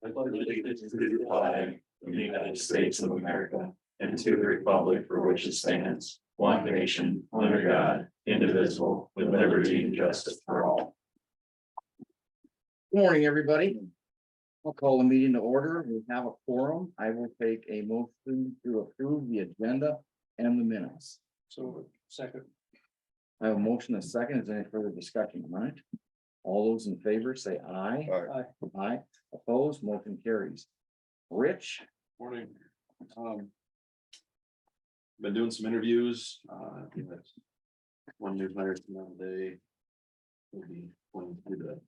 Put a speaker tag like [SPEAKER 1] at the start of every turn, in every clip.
[SPEAKER 1] I pledge allegiance to the flag of the United States of America and to the republic for which it stands, one nation, under God, indivisible, with liberty and justice for all.
[SPEAKER 2] Good morning, everybody. I'll call the meeting to order. We have a quorum. I will take a motion to approve the agenda and the minutes.
[SPEAKER 3] So second.
[SPEAKER 2] I have a motion and a second. Is there any further discussion on it? All those in favor say aye.
[SPEAKER 3] Aye.
[SPEAKER 2] Aye. Opposed, motion carries. Rich,
[SPEAKER 3] Morning. Been doing some interviews, that's one new hire today. We'll be going through the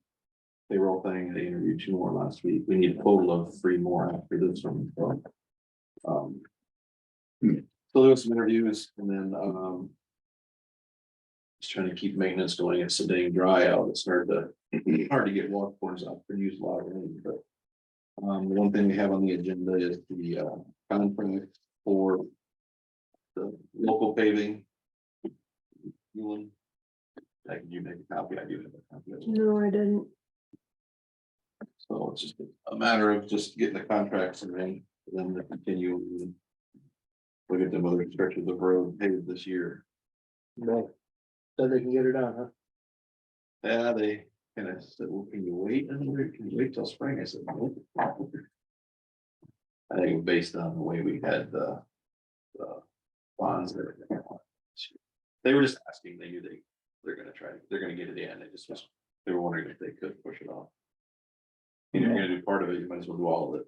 [SPEAKER 3] payroll thing. They interviewed 2 more last week. We need a total of 3 more after this one. So there was some interviews and then, just trying to keep maintenance going. It's so dang dry out. It's hard to get walk corners out and use a lot of rain, but. The one thing we have on the agenda is the contract for the local paving. Can you make a copy? I do have a copy.
[SPEAKER 4] No, I didn't.
[SPEAKER 3] So it's just a matter of just getting the contracts and then to continue. And look at the other stretches of road paved this year.
[SPEAKER 5] So they can get it done, huh?
[SPEAKER 3] Yeah, they kind of said, well, can you wait? Can you wait till spring? I said, no. I think based on the way we had the bonds and everything. They were just asking, they knew they're gonna get it in. They were wondering if they could push it off. You're gonna do part of it, you might as well do all of it.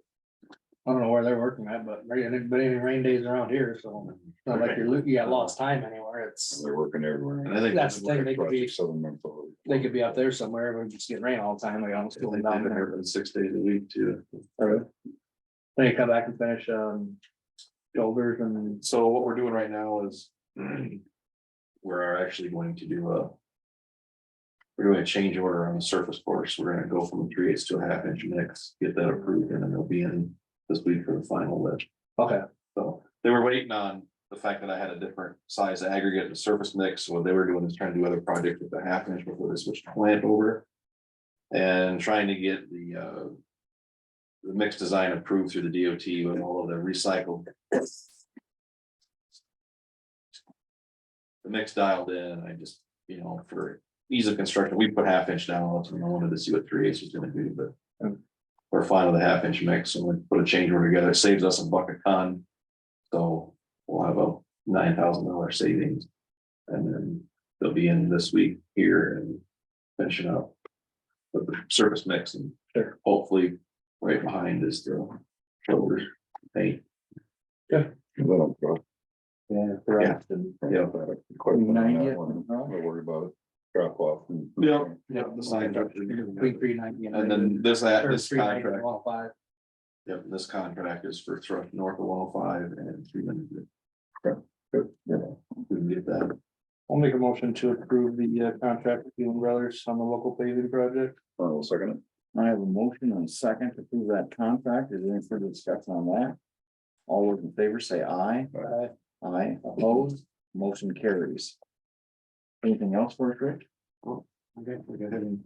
[SPEAKER 5] I don't know where they're working at, but there ain't any rain days around here, so it's not like you got lost time anywhere. It's,
[SPEAKER 6] They're working everywhere.
[SPEAKER 3] And I think
[SPEAKER 5] that's the thing, they could be up there
[SPEAKER 6] there.
[SPEAKER 5] somewhere, we're just getting rain all the time, we almost
[SPEAKER 3] they've
[SPEAKER 5] going
[SPEAKER 3] been
[SPEAKER 5] down
[SPEAKER 3] here
[SPEAKER 5] there.
[SPEAKER 3] for 6 days a week too.
[SPEAKER 5] Then you come back and finish, shoulders and,
[SPEAKER 3] So what we're doing right now is we're actually going to do we're doing a change order on the surface course. We're gonna go from a 3/8 to a 1/2 inch mix, get that approved, and then they'll be in this week for the final lift.
[SPEAKER 5] okay,
[SPEAKER 3] So they were waiting on the fact that I had a different size aggregate and surface mix. So what they were doing is trying to do other projects with the 1/2 inch before they switched the plant over. And trying to get the mix design approved through the DOT with all of the recycled. The mix dialed in, I just, for ease of construction, we put 1/2 inch down, ultimately I wanted to see what 3/8 was gonna do, but. We're fine with a 1/2 inch mix, so we put a change order together, it saves us $1 a ton. So we'll have a $9,000 savings. And then they'll be in this week here and finishing up. With the surface mix and hopefully right behind is the shoulders paint.
[SPEAKER 6] Little truck.
[SPEAKER 5] yeah.
[SPEAKER 3] Yeah.
[SPEAKER 6] Yeah. Don't worry about it. Drop off.
[SPEAKER 3] Yeah, the sign.
[SPEAKER 5] Between 390
[SPEAKER 3] And then this
[SPEAKER 5] or
[SPEAKER 3] this
[SPEAKER 5] 390 and
[SPEAKER 3] contract,
[SPEAKER 5] 105.
[SPEAKER 3] yep, this contract is for thrust north of 105 and 300. We can get that.
[SPEAKER 5] I'll make a motion to approve the contract with Human Brothers on the local paving project.
[SPEAKER 6] I'll second it.
[SPEAKER 2] I have a motion and a second to approve that contract. Is there any further discussion on that? All those in favor say aye. Aye. Opposed, motion carries. Anything else for us, Rick?
[SPEAKER 3] Okay, we go ahead and.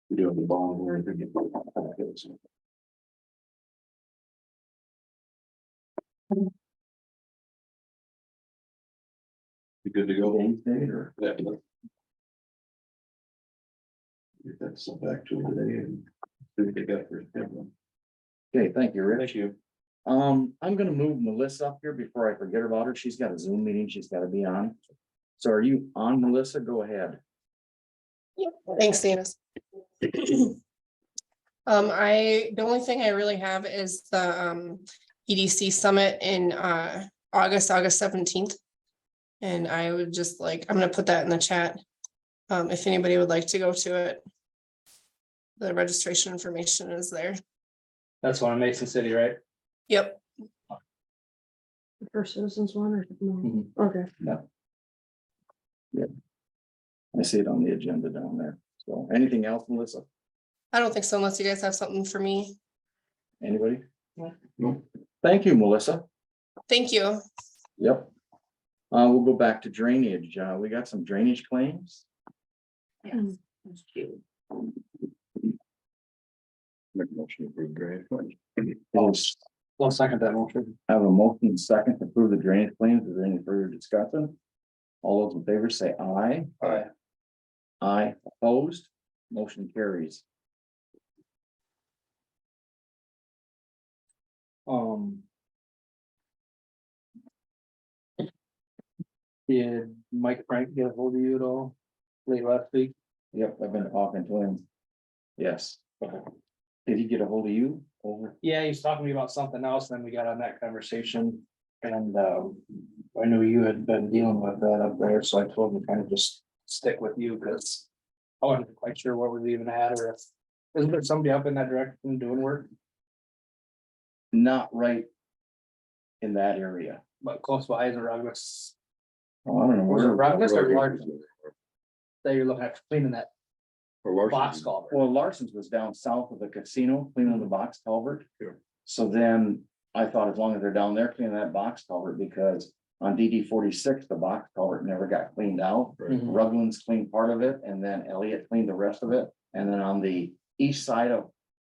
[SPEAKER 3] We do have the bond where they get. Be good to go.
[SPEAKER 2] Today's date or?
[SPEAKER 3] Yeah. Get that sent back to them today and. See what they got for everyone.
[SPEAKER 2] Okay, thank you, Rick.
[SPEAKER 3] Thank you.
[SPEAKER 2] I'm gonna move Melissa up here before I forget about her. She's got a Zoom meeting she's gotta be on. So are you on, Melissa? Go ahead.
[SPEAKER 4] Thanks, Danis. The only thing I really have is the EDC summit in August 17th. And I would just I'm gonna put that in the chat. If anybody would like to go to it. The registration information is there.
[SPEAKER 5] That's one in Mason City, right?
[SPEAKER 4] Yep.
[SPEAKER 7] For citizens one or no?
[SPEAKER 5] Mhm.
[SPEAKER 7] Okay.
[SPEAKER 2] I see it on the agenda down there. So anything else, Melissa?
[SPEAKER 4] I don't think so unless you guys have something for me.
[SPEAKER 2] Anybody?
[SPEAKER 3] No.
[SPEAKER 2] Thank you, Melissa.
[SPEAKER 4] Thank you.
[SPEAKER 2] Yep. We'll go back to drainage. We got some drainage claims.
[SPEAKER 6] Make a motion to approve drainage claims.
[SPEAKER 5] I'll second that motion.
[SPEAKER 2] I have a motion and second to approve the drainage claims. Is there any further discussion? All those in favor say aye.
[SPEAKER 6] Aye.
[SPEAKER 2] Aye, opposed, motion carries.
[SPEAKER 5] Did Mike Frank get a hold of you at all late last week?
[SPEAKER 2] Yep, I've been talking to him. Yes. Did he get a hold of you over?
[SPEAKER 5] Yeah, he was talking to me about something else, then we got on that conversation. And I knew you had been dealing with that up there, so I told him to kind of just stick with you, because I wasn't quite sure what was even at, or if, isn't there somebody up in that direction doing work,
[SPEAKER 2] Not right in that area.
[SPEAKER 5] but close by is a Douglas
[SPEAKER 2] Oh, I don't know
[SPEAKER 5] Was it
[SPEAKER 2] where.
[SPEAKER 5] Douglas or Larson that you're looking at cleaning that box culvert?
[SPEAKER 2] Well, Larson's was down south of the casino, cleaning the box culvert.
[SPEAKER 6] Yeah.
[SPEAKER 2] So then I thought as long as they're down there cleaning that box culvert, because on DD 46, the box culvert never got cleaned out.
[SPEAKER 6] Right.
[SPEAKER 5] Mhm.
[SPEAKER 2] Rugland's cleaned part of it, and then Elliott cleaned the rest of it, and then on the east side of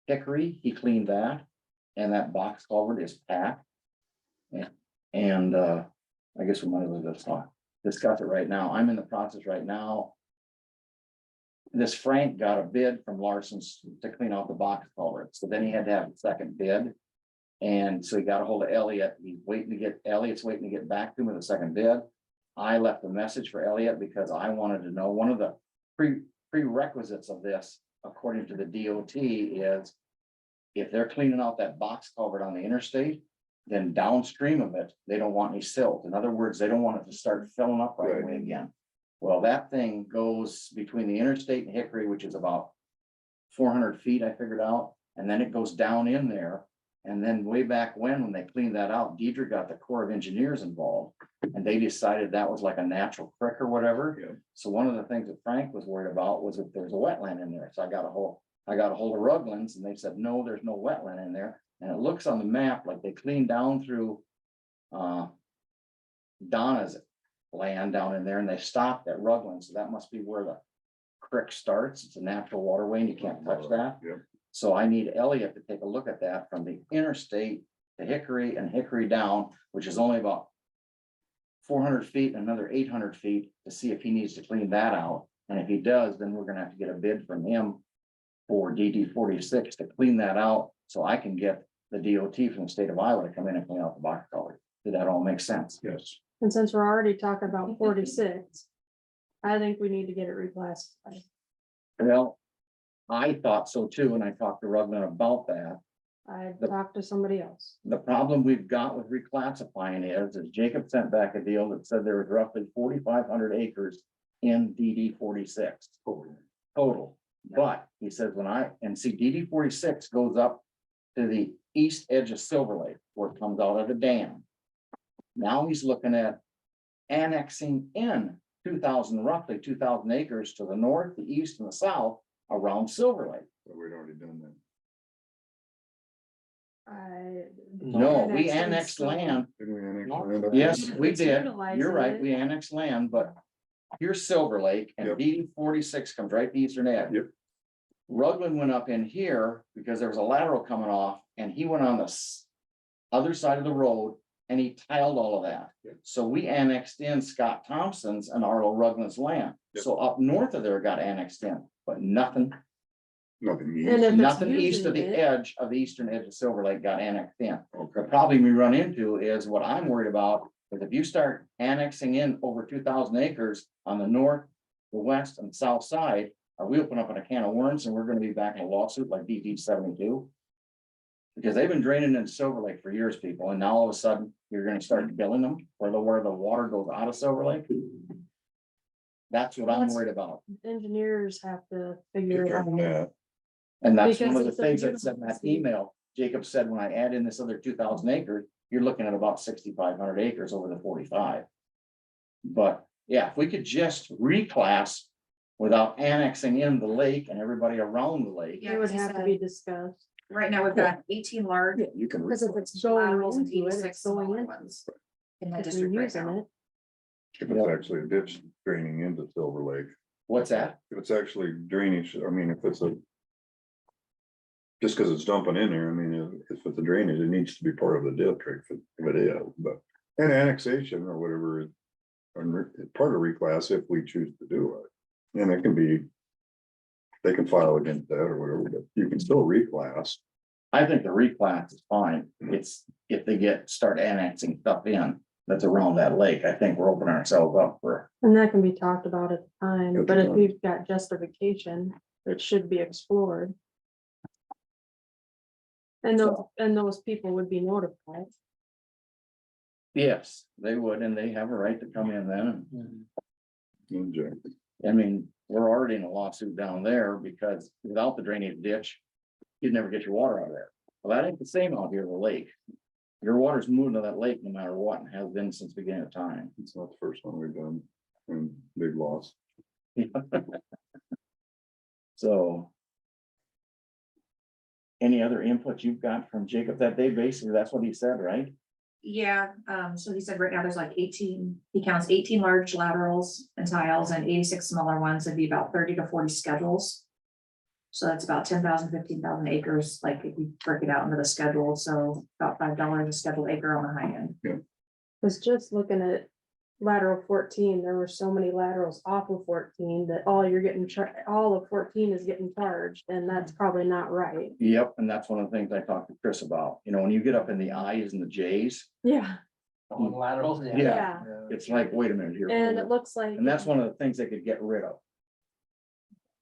[SPEAKER 2] Hickory, he cleaned that. And that box culvert is packed. And I guess we might as well just discuss it right now. I'm in the process right now. This Frank got a bid from Larson's to clean out the box culvert, so then he had to have a second bid. And so he got a hold of Elliott. Elliott's waiting to get back to him with a second bid. I left a message for Elliott because I wanted to know, one of the prerequisites of this, according to the DOT, is if they're cleaning out that box culvert on the interstate, then downstream of it, they don't want any silt. In other words, they don't want it to start filling up right away again. Well, that thing goes between the interstate and Hickory, which is about 400 feet, I figured out, and then it goes down in there. And then way back when they cleaned that out, Deidre got the Corps of Engineers involved, and they decided that was like a natural creek or whatever.
[SPEAKER 6] Yeah.
[SPEAKER 2] So one of the things that Frank was worried about was if there's a wetland in there. So I got a hold of Rugland's, and they said, no, there's no wetland in there. And it looks on the map like they cleaned down through Donna's land down in there, and they stopped at Rugland. So that must be where the creek starts. It's a natural waterway and you can't touch that.
[SPEAKER 6] Yep.
[SPEAKER 2] So I need Elliott to take a look at that from the interstate to Hickory and Hickory down, which is only about 400 feet and another 800 feet, to see if he needs to clean that out. And if he does, then we're gonna have to get a bid from him for DD 46 to clean that out, so I can get the DOT from the state of Iowa to come in and clean out the box culvert. Did that all make sense?
[SPEAKER 6] Yes.
[SPEAKER 7] And since we're already talking about 46, I think we need to get it reclassified.
[SPEAKER 2] Well, I thought so too, and I talked to Rugland about that.
[SPEAKER 7] I
[SPEAKER 2] The-
[SPEAKER 7] talked to somebody else.
[SPEAKER 2] The problem we've got with reclassifying is Jacob sent back a deal that said there was roughly 4,500 acres in DD 46 total. But he says DD 46 goes up to the east edge of Silver Lake, where it comes out of the dam. Now he's looking at annexing in roughly 2,000 acres to the north, the east, and the south around Silver Lake.
[SPEAKER 6] But we'd already done that.
[SPEAKER 2] No, we
[SPEAKER 7] Annexed in
[SPEAKER 2] annexed
[SPEAKER 7] Silver Lake.
[SPEAKER 2] land.
[SPEAKER 6] Didn't we annex land up?
[SPEAKER 2] Yes, we
[SPEAKER 7] It's
[SPEAKER 2] did.
[SPEAKER 7] utilizing
[SPEAKER 2] You're right.
[SPEAKER 7] it.
[SPEAKER 2] We annexed land, but here's Silver Lake and
[SPEAKER 6] Yep.
[SPEAKER 2] DD 46 comes right to Eastern Ed.
[SPEAKER 6] Yep.
[SPEAKER 2] Rugland went up in here because there was a lateral coming off, and he went on the other side of the road and he tiled all of that.
[SPEAKER 6] Yep.
[SPEAKER 2] So we annexed in Scott Thompson's and Arlo Rugland's land.
[SPEAKER 6] Yep.
[SPEAKER 2] So up north of there got annexed in, but nothing
[SPEAKER 6] Nothing
[SPEAKER 7] And
[SPEAKER 6] easy.
[SPEAKER 7] if it's
[SPEAKER 2] Nothing east of
[SPEAKER 7] using
[SPEAKER 2] the
[SPEAKER 7] it-
[SPEAKER 2] edge of the eastern edge of Silver Lake got annexed in. The
[SPEAKER 6] Okay.
[SPEAKER 2] problem we run into is what I'm worried about, is if you start annexing in over 2,000 acres on the north, the west and south side, are we open up a can of worms and we're gonna be back in a lawsuit like DD 72? Because they've been draining in Silver Lake for years, people, and now all of a sudden, you're gonna start billing them where the water goes out of Silver Lake. That's what I'm worried about.
[SPEAKER 7] Engineers have to figure
[SPEAKER 6] Take
[SPEAKER 7] it
[SPEAKER 6] care
[SPEAKER 7] out.
[SPEAKER 6] of that.
[SPEAKER 2] And that's
[SPEAKER 7] Because
[SPEAKER 2] one of the
[SPEAKER 7] it's a
[SPEAKER 2] things that said in that
[SPEAKER 7] utility.
[SPEAKER 2] email, Jacob said, when I add in this other 2,000 acres, you're looking at about 6,500 acres over the 45. But yeah, if we could just reclass without annexing in the lake and everybody around the lake.
[SPEAKER 7] It would have to be discussed.
[SPEAKER 8] Right now, we've got 18 large
[SPEAKER 2] Yeah, you can.
[SPEAKER 7] Because if it's going
[SPEAKER 8] laterals and
[SPEAKER 7] into it,
[SPEAKER 8] 86
[SPEAKER 7] it's going
[SPEAKER 8] smaller
[SPEAKER 7] into
[SPEAKER 8] ones in the
[SPEAKER 7] it. If
[SPEAKER 8] district
[SPEAKER 7] you're
[SPEAKER 8] right
[SPEAKER 7] using
[SPEAKER 8] now.
[SPEAKER 7] it.
[SPEAKER 6] If it's actually a ditch draining into Silver Lake,
[SPEAKER 2] What's that?
[SPEAKER 6] if it's actually drainage, I mean, if it's a Just because it's dumping in there, I mean, if it's a drainage, it needs to be part of the district, if it is, but. And annexation or whatever, or part of reclass if we choose to do it. And it can be. They can file against that or whatever, but you can still reclass.
[SPEAKER 2] I think the reclass is fine. It's if they start annexing stuff in that's around that lake, I think we're opening ourselves up for.
[SPEAKER 7] And that can be talked about at the time,
[SPEAKER 6] At
[SPEAKER 7] but
[SPEAKER 6] the
[SPEAKER 7] if
[SPEAKER 6] time.
[SPEAKER 7] we've got justification, it should be explored. And those people would be notified.
[SPEAKER 2] Yes, they would, and they have a right to come in then.
[SPEAKER 6] Inject.
[SPEAKER 2] I mean, we're already in a lawsuit down there because without the drainage ditch, you'd never get your water out of there. Well, that ain't the same out here, the lake. Your water's moving to that lake no matter what, and has been since the beginning of time.
[SPEAKER 6] It's not the first one we've done, and big loss.
[SPEAKER 2] So. Any other input you've got from Jacob that day? Basically, that's what he said, right?
[SPEAKER 8] Yeah, so he said right now there's like 18, he counts 18 large laterals and tiles and 86 smaller ones. It'd be about 30 to 40 schedules. So that's about 10,000, 15,000 acres, like if you break it out into the schedule, so about $5 a scheduled acre on the high end.
[SPEAKER 7] Was just looking at lateral 14, there were so many laterals off of 14 that all of 14 is getting charged, and that's probably not right.
[SPEAKER 2] Yep, and that's one of the things I talked to Chris about. You know, when you get up in the I's and the J's,
[SPEAKER 7] Yeah,
[SPEAKER 5] Laterals,
[SPEAKER 7] yeah,
[SPEAKER 2] it's like, wait a minute here.
[SPEAKER 7] and it looks like.
[SPEAKER 2] And that's one of the things they could get rid of.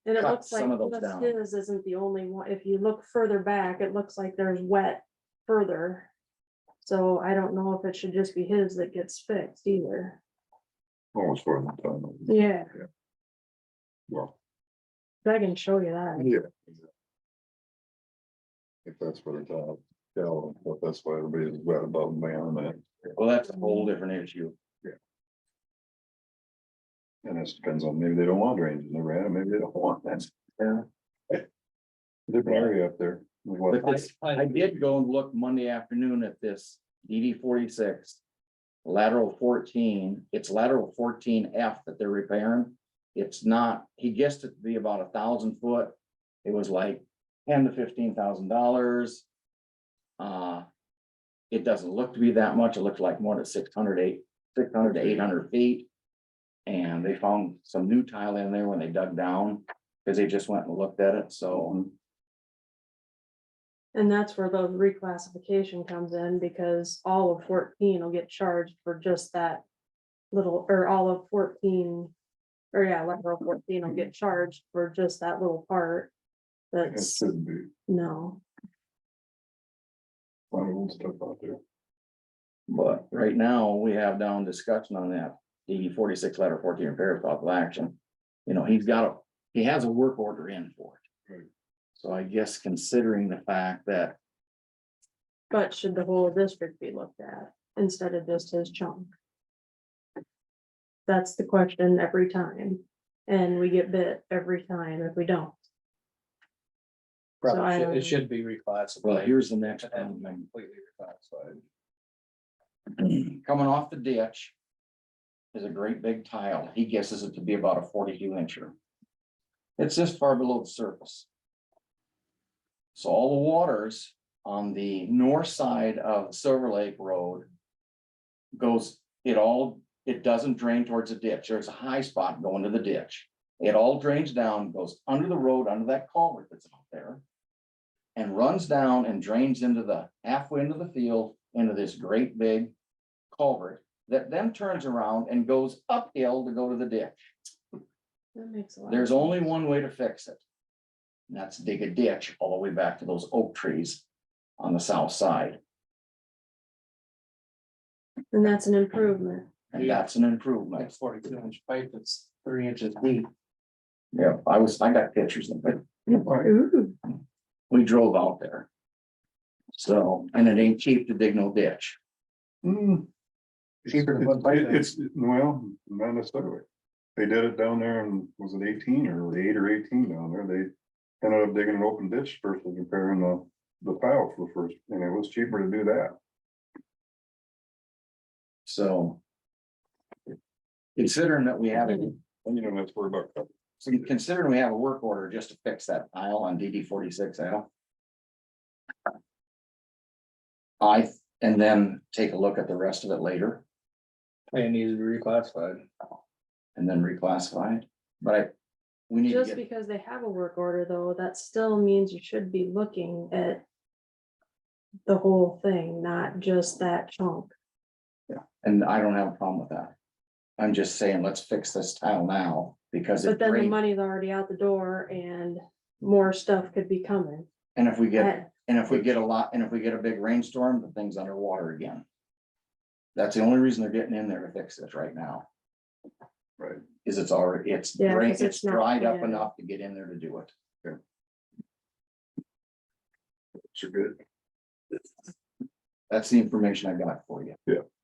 [SPEAKER 7] And it
[SPEAKER 2] cut
[SPEAKER 7] looks like
[SPEAKER 2] some of those
[SPEAKER 7] just
[SPEAKER 2] down.
[SPEAKER 7] his isn't the only one. If you look further back, it looks like there's wet further. So I don't know if it should just be his that gets fixed either.
[SPEAKER 6] Almost for the time.
[SPEAKER 7] Yeah,
[SPEAKER 6] Well,
[SPEAKER 7] I can show you that.
[SPEAKER 6] yeah. If that's for the top, yeah, but that's why everybody's wet above and beyond that.
[SPEAKER 2] Well, that's a whole different issue.
[SPEAKER 6] And this depends on, maybe they don't want drainage, never had it, maybe they don't want that.
[SPEAKER 2] Yeah.
[SPEAKER 6] Different area up there.
[SPEAKER 2] But this, I did go and look Monday afternoon at this DD 46. Lateral 14, it's lateral 14F that they're repairing. It's not, he guessed it to be about 1,000 foot. It was like $10,000 to $15,000. It doesn't look to be that much. It looks like more than 600 to 800 feet. And they found some new tile in there when they dug down, because they just went and looked at it, so.
[SPEAKER 7] And that's where the reclassification comes in, because all of 14 will get charged for just that little, or all of 14. Or yeah, lateral 14 will get charged for just that little part.
[SPEAKER 6] It
[SPEAKER 7] That's,
[SPEAKER 6] shouldn't be,
[SPEAKER 7] no,
[SPEAKER 6] a lot of old stuff out there.
[SPEAKER 2] But right now, we have down discussion on that DD 46 letter 14 repair of thoughtful action. You know, he has a work order in for it.
[SPEAKER 6] Right.
[SPEAKER 2] So I guess considering the fact that,
[SPEAKER 7] but should the whole district be looked at instead of just his chunk? That's the question every time, and we get bit every time if we don't. So I
[SPEAKER 5] probably
[SPEAKER 7] don't-
[SPEAKER 5] it should be reclassified.
[SPEAKER 2] well, here's the next
[SPEAKER 5] And
[SPEAKER 2] one.
[SPEAKER 5] completely reclassified.
[SPEAKER 2] Coming off the ditch is a great big tile. He guesses it to be about a 42 incher. It's this far below the surface. So all the waters on the north side of Silver Lake Road it doesn't drain towards the ditch. There's a high spot going to the ditch. It all drains down, goes under the road, under that culvert that's out there, and runs down and drains into the halfway into the field, into this great big culvert that then turns around and goes uphill to go to the ditch.
[SPEAKER 7] That makes a lot.
[SPEAKER 2] There's
[SPEAKER 7] of
[SPEAKER 2] only
[SPEAKER 7] sense.
[SPEAKER 2] one way to fix it. And that's dig a ditch all the way back to those oak trees on the south side.
[SPEAKER 7] And that's an improvement.
[SPEAKER 2] And that's an improvement.
[SPEAKER 5] Like 42-inch pipe that's 3 inches deep.
[SPEAKER 2] Yeah, I got pictures of it.
[SPEAKER 7] Ooh,
[SPEAKER 2] We drove out there. So, and it ain't cheap to dig no ditch.
[SPEAKER 5] Cheaper than putting pipe in.
[SPEAKER 6] It's, well, not necessarily. They did it down there and was it 18 or 8 or 18 down there? They ended up digging an open ditch first and repairing the tile for the first, and it was cheaper to do that.
[SPEAKER 2] So. Considering that we have it,
[SPEAKER 6] And you don't have to worry about.
[SPEAKER 2] considering we have a work order just to fix that tile on DD 46L. And then take a look at the rest of it later
[SPEAKER 5] It needs to be reclassified.
[SPEAKER 2] and then reclassify it, but we need to
[SPEAKER 7] Just
[SPEAKER 2] get,
[SPEAKER 7] because they have a work order though, that still means you should be looking at the whole thing, not just that chunk.
[SPEAKER 2] and I don't have a problem with that. I'm just saying, let's fix this tile now, because
[SPEAKER 7] But
[SPEAKER 2] it
[SPEAKER 7] then the
[SPEAKER 2] drains,
[SPEAKER 7] money's already out the door and more stuff could be coming.
[SPEAKER 2] and if we get,
[SPEAKER 7] That-
[SPEAKER 2] and if we get a lot, and if we get a big rainstorm, the thing's underwater again. That's the only reason they're getting in there to fix this right now.
[SPEAKER 6] Right.
[SPEAKER 2] Is it's already, it's
[SPEAKER 7] Yeah, 'cause
[SPEAKER 2] drained,
[SPEAKER 7] it's
[SPEAKER 2] it's
[SPEAKER 7] not
[SPEAKER 2] dried up
[SPEAKER 7] planned.
[SPEAKER 2] enough to get in there to do it.
[SPEAKER 6] So good.
[SPEAKER 2] That's the information I got for you.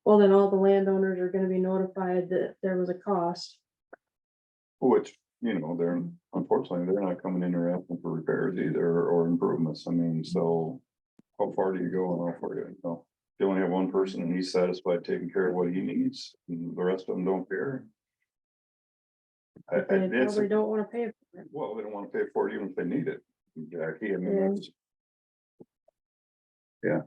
[SPEAKER 7] Well, then all the landowners are gonna be notified that there was a cost.
[SPEAKER 6] Which, they're, unfortunately, they're not coming in or asking for repairs either, or improvements, I mean, so. How far do you go and how far do you go? You only have one person and he's satisfied taking care of what he needs, and the rest of them don't care.
[SPEAKER 7] They
[SPEAKER 6] It's,
[SPEAKER 7] probably don't wanna pay for it.
[SPEAKER 6] well, they don't wanna pay for it even if they need it, Jackie, I mean,
[SPEAKER 7] Yeah.
[SPEAKER 6] that's. Yeah.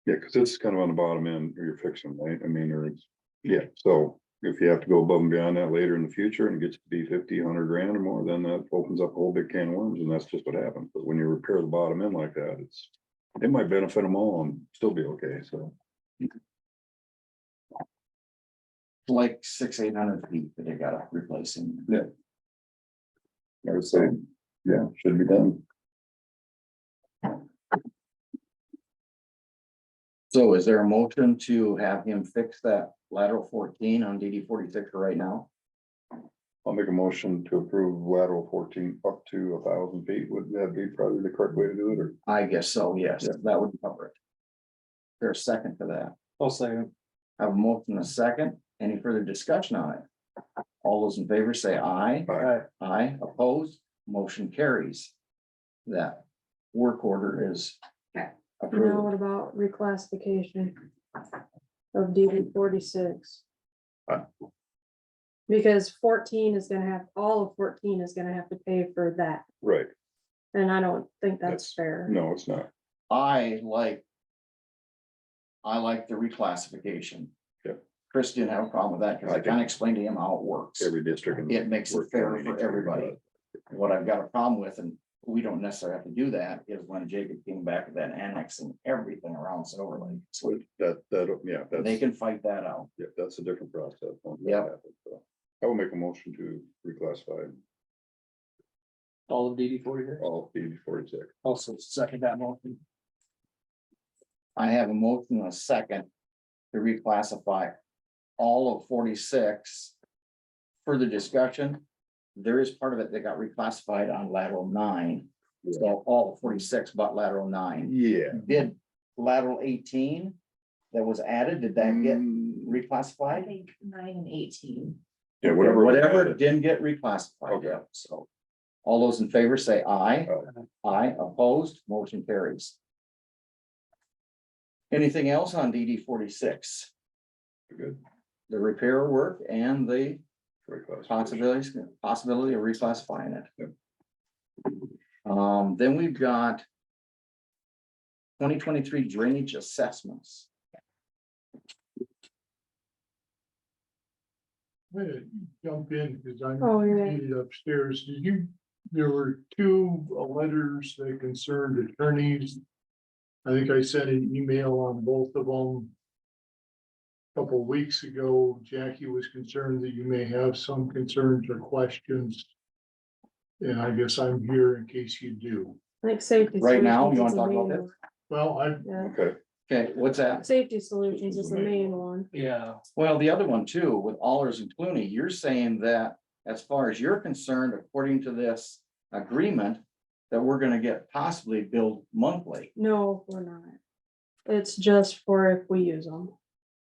[SPEAKER 6] Yeah, cause it's kind of on the bottom end, or you're fixing, right, I mean, or it's, yeah, so. If you have to go above and beyond that later in the future and it gets to be 50, 100 grand or more, then that opens up a whole big can of worms, and that's just what happens, but when you repair the bottom end like that, it might benefit them all and still be okay, so.
[SPEAKER 2] Like 600-800 feet that they gotta replace in.
[SPEAKER 6] Yeah. I would say, yeah, should be done.
[SPEAKER 2] So is there a motion to have him fix that lateral 14 on DD 46 right now?
[SPEAKER 6] I'll make a motion to approve lateral 14 up to 1,000 feet. Would that be probably the correct way to do it, or?
[SPEAKER 2] I guess so, yes,
[SPEAKER 6] Yeah.
[SPEAKER 2] that would cover it. There's a second to that.
[SPEAKER 5] I'll say,
[SPEAKER 2] Have a motion and a second. Any further discussion on it? All those in favor say aye.
[SPEAKER 6] Aye.
[SPEAKER 2] Aye, opposed, motion carries. That work order is
[SPEAKER 8] Okay.
[SPEAKER 7] Now
[SPEAKER 2] approved.
[SPEAKER 7] what about reclassification of DD 46? Because 14 is gonna have, all of 14 is gonna have to pay for that,
[SPEAKER 6] Right,
[SPEAKER 7] and I don't think
[SPEAKER 6] That's-
[SPEAKER 7] that's fair.
[SPEAKER 6] no, it's not.
[SPEAKER 2] I like the reclassification.
[SPEAKER 6] Yep.
[SPEAKER 2] Chris didn't have a problem with that, because I kind of explained to him how it works.
[SPEAKER 6] Every district. in
[SPEAKER 2] It makes it
[SPEAKER 6] Worth
[SPEAKER 2] fair
[SPEAKER 6] County
[SPEAKER 2] for
[SPEAKER 6] needs to be
[SPEAKER 2] everybody.
[SPEAKER 6] done.
[SPEAKER 2] What I've got a problem with, and we don't necessarily have to do that, is when Jacob came back with that annexing everything around Silver Lake. So
[SPEAKER 6] So yeah,
[SPEAKER 2] they
[SPEAKER 6] that's,
[SPEAKER 2] can fight that out.
[SPEAKER 6] yeah, that's a different process. once that
[SPEAKER 2] Yeah.
[SPEAKER 6] happens, so. I will make a motion to reclassify
[SPEAKER 5] all of DD 46.
[SPEAKER 6] all DD 46.
[SPEAKER 5] Also second that motion.
[SPEAKER 2] I have a motion and a second to reclassify all of 46. Further discussion, there is part of it that got reclassified on lateral 9. So all of 46 but lateral 9.
[SPEAKER 6] Yeah.
[SPEAKER 2] Did lateral 18 that was added, did that get
[SPEAKER 6] Mm,
[SPEAKER 8] I
[SPEAKER 2] reclassified?
[SPEAKER 8] think 9 and 18.
[SPEAKER 6] Yeah, whatever.
[SPEAKER 2] Whatever didn't get reclassified
[SPEAKER 6] Okay.
[SPEAKER 2] yet, so. All those in favor say aye.
[SPEAKER 6] Aye.
[SPEAKER 2] Aye, opposed, motion carries. Anything else on DD 46?
[SPEAKER 6] Good.
[SPEAKER 2] The repair work and the
[SPEAKER 6] Reclassification.
[SPEAKER 2] possibility of reclassifying
[SPEAKER 6] Yep.
[SPEAKER 2] it. Then we've got 2023 drainage assessments.
[SPEAKER 9] I'm gonna jump in because I'm
[SPEAKER 7] Oh, yeah.
[SPEAKER 9] needed upstairs. There were two letters that concerned attorneys. I think I sent an email on both of them. a Couple of weeks ago, Jackie was concerned that you may have some concerns or questions. And I guess I'm here in case you do.
[SPEAKER 7] I think safety.
[SPEAKER 2] Right now, you
[SPEAKER 7] Solutions
[SPEAKER 2] wanna
[SPEAKER 7] is the
[SPEAKER 2] talk about
[SPEAKER 7] main
[SPEAKER 2] this?
[SPEAKER 9] Well, I,
[SPEAKER 7] one. Yeah,
[SPEAKER 6] Okay,
[SPEAKER 2] Okay, what's that?
[SPEAKER 7] safety solutions is the main one.
[SPEAKER 5] Yeah,
[SPEAKER 2] Well, the other one too, with Allers and Clooney, you're saying that as far as you're concerned, according to this agreement, that we're gonna get possibly billed monthly.
[SPEAKER 7] No, we're not. It's just for if we use them.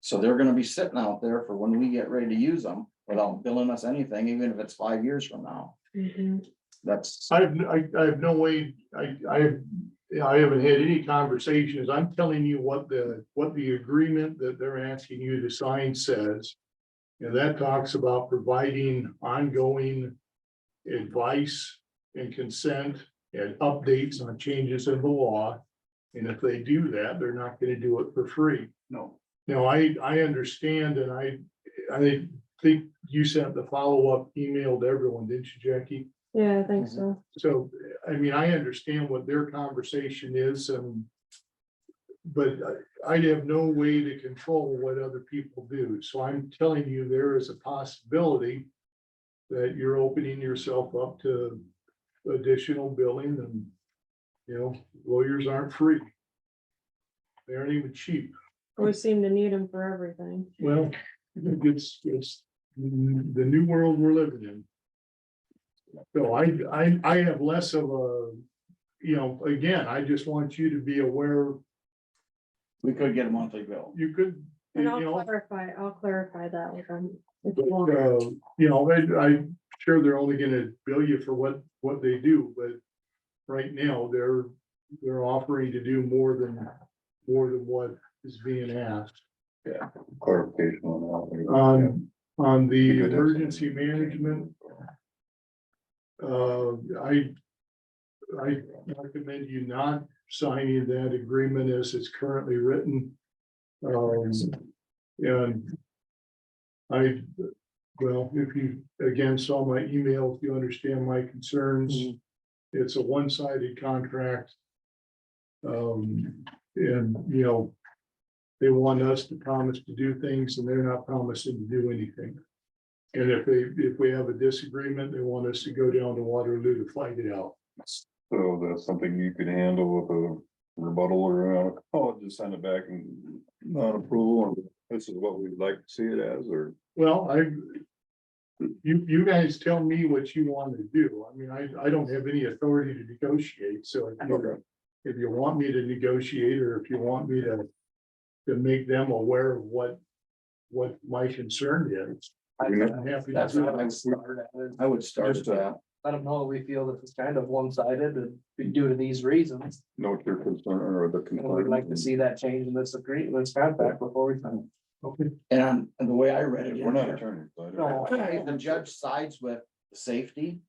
[SPEAKER 2] So they're gonna be sitting out there for when we get ready to use them without billing us anything, even if it's 5 years from now. That's,
[SPEAKER 9] I have no way, I haven't had any conversations. I'm telling you what the agreement that they're asking you to sign says. And that talks about providing ongoing advice and consent and updates on changes in the law. And if they do that, they're not gonna do it for free.
[SPEAKER 5] No.
[SPEAKER 9] Now, I understand, and I think you sent the follow-up email to everyone, didn't you, Jackie?
[SPEAKER 7] Yeah, I think so.
[SPEAKER 9] So, I mean, I understand what their conversation is and. But I have no way to control what other people do, so I'm telling you, there is a possibility. That you're opening yourself up to additional billing and. You know, lawyers aren't free. They aren't even cheap.
[SPEAKER 7] We seem to need them for everything.
[SPEAKER 9] Well, it's the new world we're living in. So I have less of a, you know, again, I just want you to be aware,
[SPEAKER 2] We could get a monthly bill.
[SPEAKER 9] you could, you
[SPEAKER 7] And I'll
[SPEAKER 9] know.
[SPEAKER 7] clarify that with them. if
[SPEAKER 9] But,
[SPEAKER 7] you want.
[SPEAKER 9] you know, I'm sure they're only gonna bill you for what they do, but right now, they're offering to do more than what is being asked.
[SPEAKER 6] Clarification on that.
[SPEAKER 9] On the
[SPEAKER 6] Be good to have
[SPEAKER 9] emergency
[SPEAKER 6] something.
[SPEAKER 9] management, I recommend you not signing that agreement as it's currently written. And well, if you again saw my email, if you understand my concerns, it's a one-sided contract. And, you know, they want us to promise to do things and they're not promising to do anything. And if we have a disagreement, they want us to go down to Waterloo to fight it out.
[SPEAKER 6] So that's something you could handle with a rebuttal or, just send it back and not approval, and this is what we'd like to see it as, or.
[SPEAKER 9] Well, you guys tell me what you want to do. I mean, I don't have any authority to negotiate, so if you want me to negotiate, or if you want me to make them aware of what my concern is, I'm happy to
[SPEAKER 5] That's
[SPEAKER 9] do
[SPEAKER 5] what I
[SPEAKER 9] that.
[SPEAKER 5] would start at.
[SPEAKER 2] I would start
[SPEAKER 6] Just
[SPEAKER 2] with
[SPEAKER 6] a-
[SPEAKER 2] that.
[SPEAKER 5] Let them know we feel that it's kind of one-sided and due to these reasons.
[SPEAKER 6] Note your concern or the
[SPEAKER 5] And we'd like to
[SPEAKER 6] concern.
[SPEAKER 5] see that change in this agreement, this contract before we sign.
[SPEAKER 9] Okay,
[SPEAKER 2] And the way I read it.
[SPEAKER 6] We're not attorneys. so I don't-
[SPEAKER 5] No.
[SPEAKER 2] If the judge sides with the safety.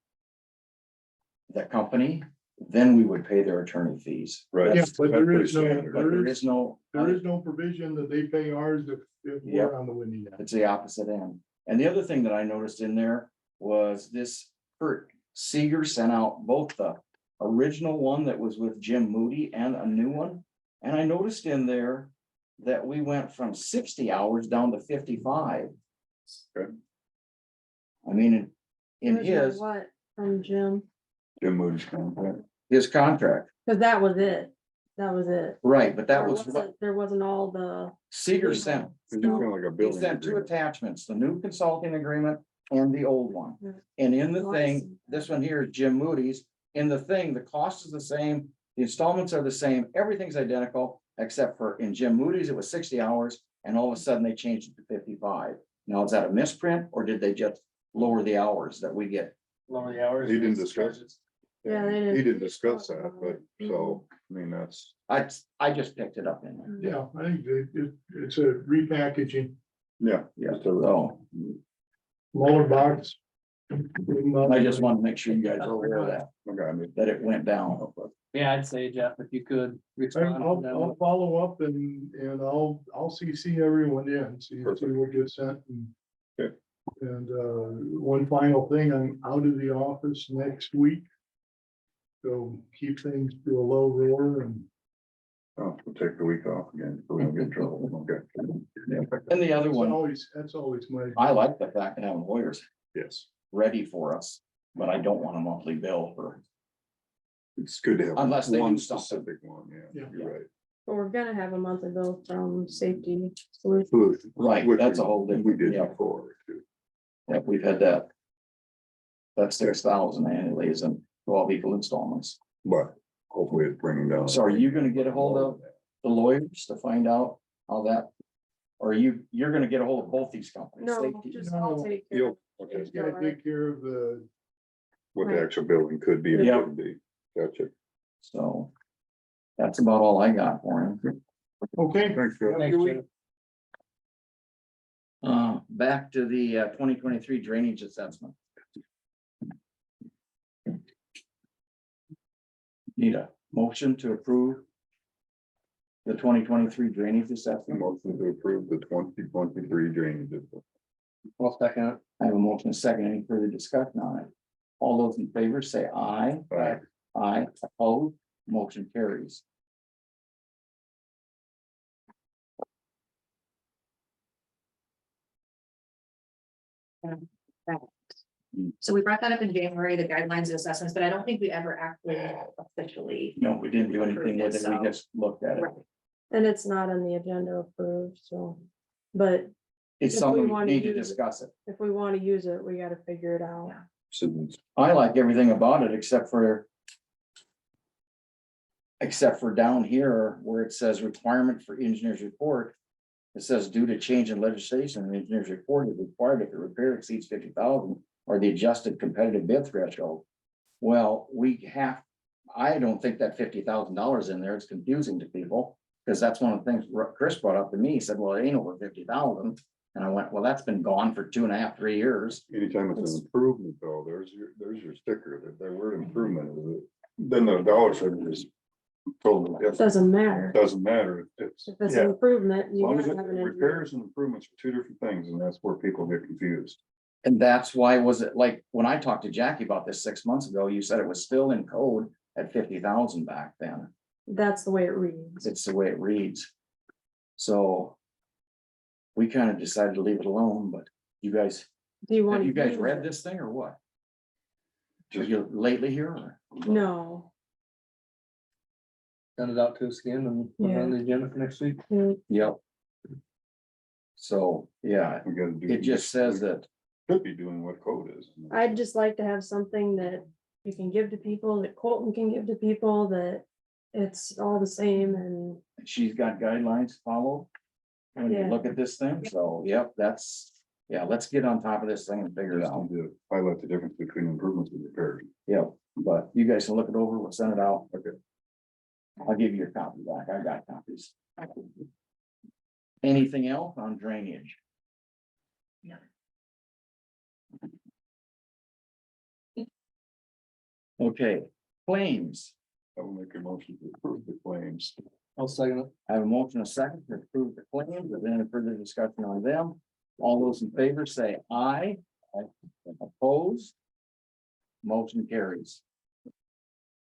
[SPEAKER 2] The company, then we would pay their attorney fees.
[SPEAKER 6] Right.
[SPEAKER 9] yeah,
[SPEAKER 6] That's
[SPEAKER 9] but there
[SPEAKER 6] pretty
[SPEAKER 9] is no,
[SPEAKER 6] standard.
[SPEAKER 2] But there is no,
[SPEAKER 9] there is no provision that they pay ours if
[SPEAKER 2] Yep.
[SPEAKER 9] we're on the winning end.
[SPEAKER 2] it's the opposite end. And the other thing that I noticed in there was this Kurt Seeger sent out both the original one that was with Jim Moody and a new one. And I noticed in there that we went from 60 hours down to 55.
[SPEAKER 6] Good.
[SPEAKER 2] I mean, in
[SPEAKER 7] Where's my
[SPEAKER 2] his
[SPEAKER 7] What from Jim?
[SPEAKER 6] Jim Moody's contract.
[SPEAKER 2] contract,
[SPEAKER 7] Cause that was it. That was it.
[SPEAKER 2] right, but that was what
[SPEAKER 7] There wasn't all the.
[SPEAKER 2] Seeger sent.
[SPEAKER 6] It's just kind of like a
[SPEAKER 2] He
[SPEAKER 6] building.
[SPEAKER 2] sent two
[SPEAKER 6] agreement.
[SPEAKER 2] attachments, the new consulting agreement and the old one.
[SPEAKER 7] Yeah.
[SPEAKER 2] And in the
[SPEAKER 7] Oh, I
[SPEAKER 2] thing,
[SPEAKER 7] see.
[SPEAKER 2] this one here is Jim Moody's. In the thing, the cost is the same, the installments are the same, everything's identical, except for in Jim Moody's, it was 60 hours, and all of a sudden they changed it to 55. Now, is that a misprint, or did they just lower the hours that we get?
[SPEAKER 5] Lower the hours.
[SPEAKER 6] He didn't discuss it.
[SPEAKER 7] Yeah, they didn't-
[SPEAKER 6] He didn't discuss that, but so, I mean, that's,
[SPEAKER 2] I just picked it up in there.
[SPEAKER 9] Yeah, I think it's a repackaging,
[SPEAKER 6] yeah.
[SPEAKER 2] Yeah,
[SPEAKER 6] just a-
[SPEAKER 2] so
[SPEAKER 9] smaller box.
[SPEAKER 2] I just wanted to make sure you guys are aware of that,
[SPEAKER 6] Okay, I mean,
[SPEAKER 2] that it went down.
[SPEAKER 5] Yeah, I'd say, Jeff, if you could respond.
[SPEAKER 9] I'll follow up and I'll CC everyone in, see what gets sent and.
[SPEAKER 6] Okay.
[SPEAKER 9] And one final thing, I'm out of the office next week. So keep things to a low roar and
[SPEAKER 6] we'll take the week off again, so we don't get in trouble. Okay.
[SPEAKER 2] And the other
[SPEAKER 9] that's always my.
[SPEAKER 2] I like the fact of having lawyers
[SPEAKER 6] Yes,
[SPEAKER 2] ready for us, but I don't want a monthly bill for.
[SPEAKER 6] it's good to have
[SPEAKER 2] Unless they do
[SPEAKER 6] one
[SPEAKER 2] something.
[SPEAKER 6] specific one, yeah,
[SPEAKER 9] Yeah.
[SPEAKER 6] you're right.
[SPEAKER 7] But we're gonna have a monthly bill from Safety Solutions.
[SPEAKER 6] Solution.
[SPEAKER 2] Right,
[SPEAKER 6] Which
[SPEAKER 2] that's a
[SPEAKER 6] we-
[SPEAKER 2] whole different-
[SPEAKER 6] We did
[SPEAKER 2] yeah.
[SPEAKER 6] before, too.
[SPEAKER 2] Yeah, we've had that. That's 6,000 annually is in 12 equal installments.
[SPEAKER 6] But hopefully it's bringing down.
[SPEAKER 2] So are you gonna get a hold of the lawyers to find out how that? Or you're gonna get a hold of both these companies?
[SPEAKER 7] No,
[SPEAKER 2] Safety?
[SPEAKER 7] just I'll take care of
[SPEAKER 6] You'll, okay,
[SPEAKER 9] Just gotta take care of the,
[SPEAKER 6] what the
[SPEAKER 7] Right.
[SPEAKER 6] actual building could be and
[SPEAKER 2] Yeah.
[SPEAKER 6] couldn't be. Gotcha.
[SPEAKER 2] So. That's about all I got for him.
[SPEAKER 9] okay.
[SPEAKER 6] Thanks, Jeff.
[SPEAKER 5] Thanks, Jeff.
[SPEAKER 2] Back to the 2023 drainage assessment. Need a motion to approve the 2023 drainage assessment.
[SPEAKER 6] Motion to approve the 2023 drainage.
[SPEAKER 5] Well, second,
[SPEAKER 2] I have a motion, a second, any further discussion on it? All those in favor say aye.
[SPEAKER 6] Aye.
[SPEAKER 2] Aye, opposed, motion carries.
[SPEAKER 8] So we brought that up in January, the guidelines and assessments, but I don't think we ever actually officially.
[SPEAKER 2] No, we didn't do anything with it, we
[SPEAKER 8] So-
[SPEAKER 2] just looked at it.
[SPEAKER 8] Right.
[SPEAKER 7] And it's not on the agenda approved, so, but
[SPEAKER 2] It's
[SPEAKER 7] If we
[SPEAKER 2] something we
[SPEAKER 7] wanna
[SPEAKER 2] need to
[SPEAKER 7] use it.
[SPEAKER 2] discuss it.
[SPEAKER 7] if we want to use it, we gotta figure it out.
[SPEAKER 2] I like everything about it except for down here where it says requirement for engineer's report. It says due to change in legislation, the engineer's report is required if the repair exceeds 50,000 or the adjusted competitive bid threshold. Well, I don't think that $50,000 in there is confusing to people, because that's one of the things Chris brought up to me. He said, well, it ain't over 50,000. And I went, well, that's been gone for 2.5, 3 years.
[SPEAKER 6] Anytime it's an improvement though, there's your sticker, that word improvement is it. Then the dollar figure is totally
[SPEAKER 7] It
[SPEAKER 6] different.
[SPEAKER 7] doesn't matter.
[SPEAKER 6] Doesn't matter. It's,
[SPEAKER 7] If it's
[SPEAKER 6] yeah,
[SPEAKER 7] an improvement,
[SPEAKER 6] as
[SPEAKER 7] you
[SPEAKER 6] long as
[SPEAKER 7] gotta
[SPEAKER 6] it
[SPEAKER 7] have an engineer.
[SPEAKER 6] repairs and improvements are two different things, and that's where people get confused.
[SPEAKER 2] And that's why was it like, when I talked to Jackie about this 6 months ago, you said it was still in code at 50,000 back then.
[SPEAKER 7] That's the way it reads.
[SPEAKER 2] It's the way it reads. So. We kind of decided to leave it alone, but you guys,
[SPEAKER 7] Do you want?
[SPEAKER 2] have you guys
[SPEAKER 7] use
[SPEAKER 2] read
[SPEAKER 7] it?
[SPEAKER 2] this thing or what?
[SPEAKER 6] Just
[SPEAKER 2] You lately here or?
[SPEAKER 7] No.
[SPEAKER 5] send it out to us again and put it on the agenda for next week.
[SPEAKER 2] Yep. So, yeah,
[SPEAKER 6] we gotta do.
[SPEAKER 2] it just says that,
[SPEAKER 6] Could be doing what code is.
[SPEAKER 7] I'd just like to have something that you can give to people, that Colton can give to people, that it's all the same and
[SPEAKER 2] she's got guidelines to follow. When you
[SPEAKER 7] Yeah.
[SPEAKER 2] look at this thing, so, yep, let's get on top of this thing and figure it
[SPEAKER 6] Just
[SPEAKER 2] out.
[SPEAKER 6] need to highlight the difference between improvements and repairs.
[SPEAKER 2] Yep, but you guys can look it over, we'll send it out.
[SPEAKER 6] Okay.
[SPEAKER 2] I'll give you your copy back, I got copies. Anything else on drainage?
[SPEAKER 8] No.
[SPEAKER 2] Okay, claims.
[SPEAKER 6] I will make a motion to approve the claims.
[SPEAKER 5] I'll second it.
[SPEAKER 2] I have a motion, a second to approve the claims, is there any further discussion on them? All those in favor say aye. Opposed? Motion carries.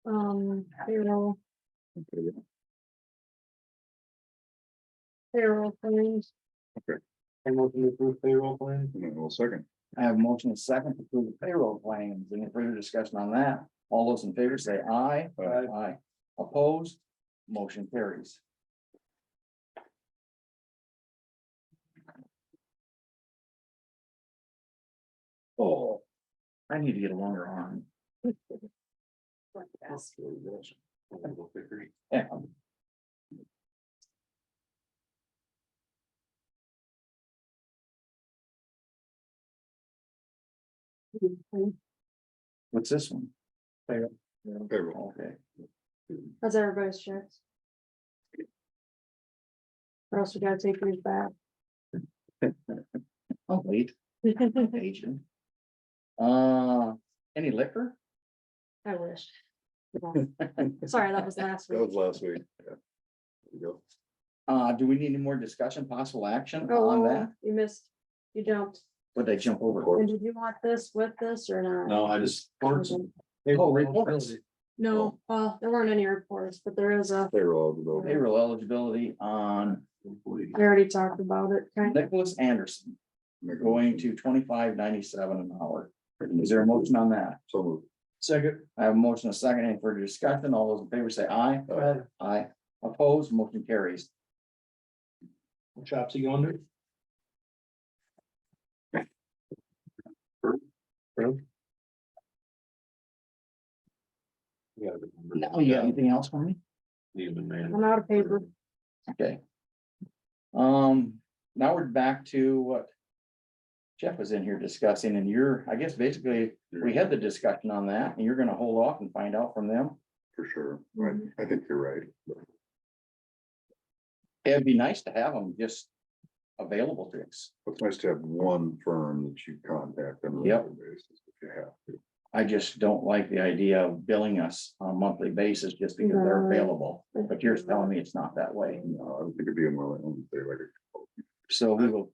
[SPEAKER 7] payroll. Payroll claims.
[SPEAKER 5] I'm looking to approve payroll plan.
[SPEAKER 6] And then we'll second.
[SPEAKER 2] I have a motion, a second to approve the payroll claims, any further discussion on that? All those in favor say aye.
[SPEAKER 6] Aye.
[SPEAKER 2] Aye. Opposed? Motion carries. Oh, I need to get a longer arm. Yeah. What's this one?
[SPEAKER 6] Payroll.
[SPEAKER 2] Okay.
[SPEAKER 7] That's everybody's checks. Or else we gotta take yours back.
[SPEAKER 2] Oh, wait, agent. Any liquor?
[SPEAKER 7] I wish. Sorry, that was last
[SPEAKER 6] That
[SPEAKER 7] week.
[SPEAKER 6] was last week. Yeah. There you go.
[SPEAKER 2] Do we need any more discussion, possible action on
[SPEAKER 7] Oh,
[SPEAKER 2] that?
[SPEAKER 7] you missed, you jumped.
[SPEAKER 2] Would they jump over?
[SPEAKER 7] And did you want this with this or not?
[SPEAKER 3] No, I just,
[SPEAKER 2] Oh, reports.
[SPEAKER 7] No, well, there weren't any reports, but there is a,
[SPEAKER 6] Payroll. eligibility.
[SPEAKER 2] Payroll eligibility on
[SPEAKER 7] we already talked about it, kind of.
[SPEAKER 2] Nicholas Anderson, going to $25.97 an hour. Is there a motion on that?
[SPEAKER 6] So moved.
[SPEAKER 5] Second.
[SPEAKER 2] I have a motion, a second, any further discussion? All those in favor say aye. Aye. Opposed, motion carries.
[SPEAKER 5] What shops you going to?
[SPEAKER 2] Now, you got anything else for me?
[SPEAKER 7] I'm out of paper.
[SPEAKER 2] Okay. Now we're back to what Jeff was in here discussing, and I guess basically, we had the discussion on that, and you're gonna hold off and find out from them.
[SPEAKER 6] For sure.
[SPEAKER 7] Mhm.
[SPEAKER 6] I think you're right.
[SPEAKER 2] It'd be nice to have them just available to us.
[SPEAKER 6] It's nice to have one firm that you contact on a
[SPEAKER 2] Yep.
[SPEAKER 6] regular basis if you have to.
[SPEAKER 2] I just don't like the idea of billing us on a monthly basis just because they're
[SPEAKER 7] No.
[SPEAKER 2] available, but you're telling me it's not that way.
[SPEAKER 6] No, I don't think it'd be more like,
[SPEAKER 2] So we will,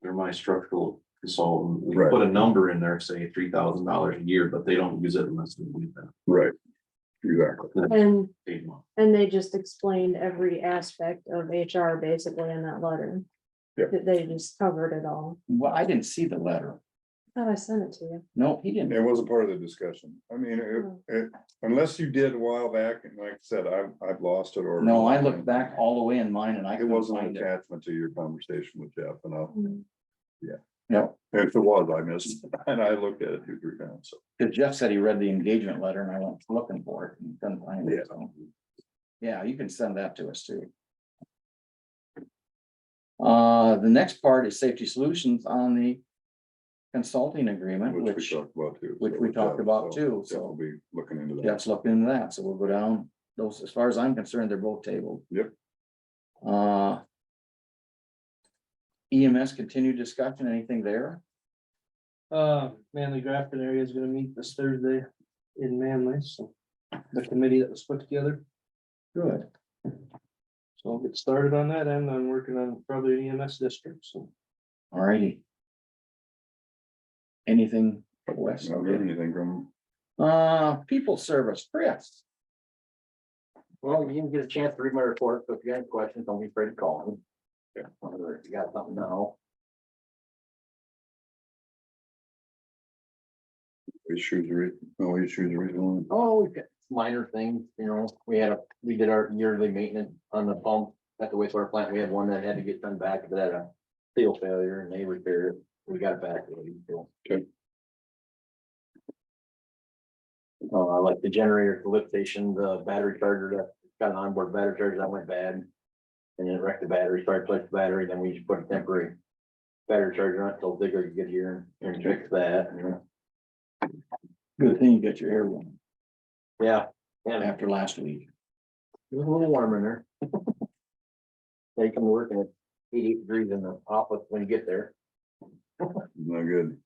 [SPEAKER 3] They're my structural consultant, we
[SPEAKER 6] Right.
[SPEAKER 3] put a number in there, say $3,000 a year, but they don't use it unless we need that.
[SPEAKER 6] right, exactly.
[SPEAKER 7] And,
[SPEAKER 3] Paid month.
[SPEAKER 7] and they just explained every aspect of HR basically in that letter.
[SPEAKER 6] Yep.
[SPEAKER 7] That they just covered it all.
[SPEAKER 2] well, I didn't see the letter.
[SPEAKER 7] Thought I sent it to you.
[SPEAKER 2] No, he didn't.
[SPEAKER 6] It wasn't part of the discussion. I mean, unless you did a while back, and like I said, I've lost it or.
[SPEAKER 2] No, I looked back all the way in mine and I
[SPEAKER 6] It
[SPEAKER 2] couldn't
[SPEAKER 6] wasn't an
[SPEAKER 2] find it.
[SPEAKER 6] attachment to your conversation with Jeff, and
[SPEAKER 2] No,
[SPEAKER 6] if it was, I missed, it. And I looked at it 2-3 times, so.
[SPEAKER 2] because Jeff said he read the engagement letter and I went looking for it and couldn't find it. So. Yeah, you can send that to us too. The next part is safety solutions on the consulting agreement,
[SPEAKER 6] Which we
[SPEAKER 2] which
[SPEAKER 6] talked about too.
[SPEAKER 2] which we talked about too, so-
[SPEAKER 6] We'll be looking into that.
[SPEAKER 2] Jeff's looking into that, so we'll go down. Those, as far as I'm concerned, they're both tabled.
[SPEAKER 6] Yep.
[SPEAKER 2] EMS continued discussion, anything there?
[SPEAKER 5] Manly Grafton area is gonna meet this Thursday in Manly, so the committee that was put together.
[SPEAKER 2] Good.
[SPEAKER 5] So I'll get started on that, and I'm working on probably an EMS district, so.
[SPEAKER 2] Alrighty. Anything west?
[SPEAKER 6] Not really anything from,
[SPEAKER 2] People service, Chris.
[SPEAKER 10] Well, you didn't get a chance to read my report, so if you have any questions, don't be afraid to call me. Yeah, whether if you got something now.
[SPEAKER 6] no issues recently.
[SPEAKER 10] Oh, we've got minor things, you know, we did our yearly maintenance on the pump at the wastewater plant. We had one that had to get done back, but had a seal failure and they repaired it. We got it back. So.
[SPEAKER 6] Okay.
[SPEAKER 10] Like the generator, the lift station, the battery charger, that got an onboard battery charger that went bad. And then it wrecked the battery, started replacing the battery, then we just put a temporary battery charger on it until Digger could get here and fix that.
[SPEAKER 2] Good thing you got your air warm
[SPEAKER 10] Yeah, and
[SPEAKER 2] after last week.
[SPEAKER 10] it was a little warm in there. They come to work and it's 88 degrees in the office when you get there.
[SPEAKER 6] Not good.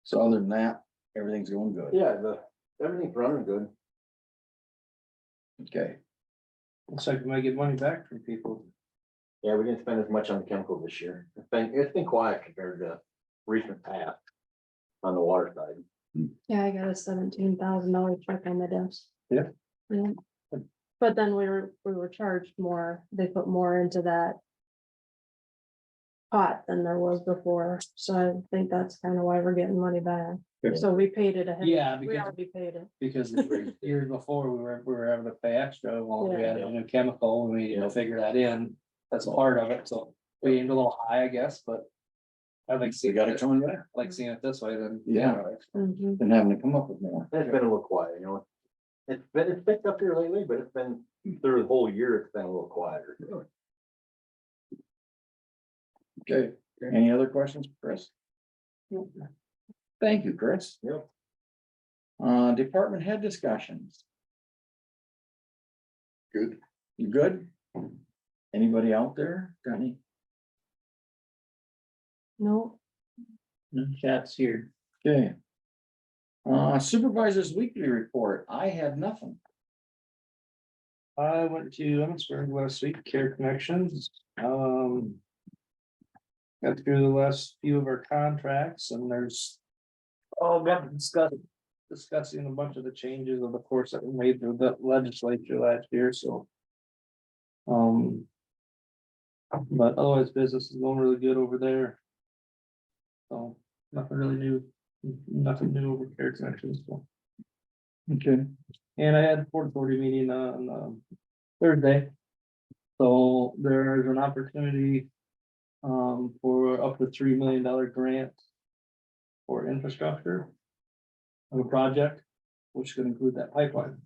[SPEAKER 2] So other than that, everything's going good.
[SPEAKER 10] Yeah, everything's running good.
[SPEAKER 2] Okay,
[SPEAKER 5] Looks like we might get money back from people.
[SPEAKER 10] Yeah, we didn't spend as much on the chemical this year. It's been quiet compared to recent past on the water side.
[SPEAKER 7] Yeah, I got a $17,000 check on the desk.
[SPEAKER 2] Yeah.
[SPEAKER 7] Yeah. But then we were charged more, they put more into that pot than there was before, so I think that's kind of why we're getting money back.
[SPEAKER 6] Yeah.
[SPEAKER 7] So we paid it ahead.
[SPEAKER 5] Yeah,
[SPEAKER 7] We
[SPEAKER 5] because,
[SPEAKER 7] already paid it.
[SPEAKER 5] because the years before, we were having to pay extra, well, we had a new chemical, and we didn't figure that in. That's part of it, so we aimed a little high, I guess, but. I like
[SPEAKER 2] we
[SPEAKER 5] seeing
[SPEAKER 2] got it
[SPEAKER 5] it,
[SPEAKER 2] coming back.
[SPEAKER 5] like seeing it this way, then.
[SPEAKER 2] Yeah.
[SPEAKER 7] Mhm.
[SPEAKER 2] Been having to come up with more.
[SPEAKER 10] It's been a little quiet, you know. It's picked up here lately, but it's been through the whole year, it's been a little quieter.
[SPEAKER 2] Okay, any other questions, for Chris? Thank you, Chris.
[SPEAKER 10] Yep.
[SPEAKER 2] Department head discussions.
[SPEAKER 6] Good.
[SPEAKER 2] You good? Anybody out there? Got any?
[SPEAKER 7] No,
[SPEAKER 5] Chat's here.
[SPEAKER 2] Okay. Supervisors weekly report. I had nothing.
[SPEAKER 5] I went to Emmitsburg last week, Care Connections, got through the last few of our contracts, and there's. Got to discussing a bunch of the changes of the course that we made through the legislature last year, so. But otherwise, business is going really good over there. So, nothing really new, nothing new over Care Connections, so.
[SPEAKER 2] Okay.
[SPEAKER 5] And I had a Port Authority meeting on Thursday. So there's an opportunity for up to $3 million grant for infrastructure of a project, which could include that pipeline.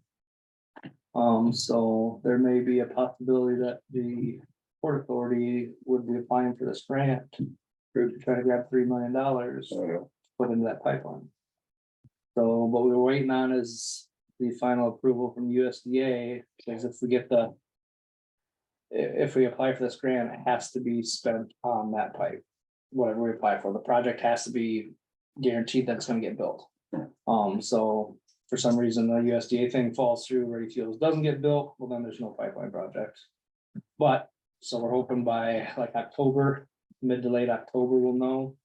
[SPEAKER 5] So there may be a possibility that the Port Authority would be applying for this grant to try to grab $3 million to put into that pipeline. So what we were waiting on is the final approval from USDA, because if we apply for this grant, it has to be spent on that pipe. whatever we apply for, the project has to be guaranteed that it's gonna get built. So for some reason, the USDA thing falls through, Ready Fuels doesn't get built, well, then there's no pipeline project. But, so we're hoping by like October, mid to late October, we'll know.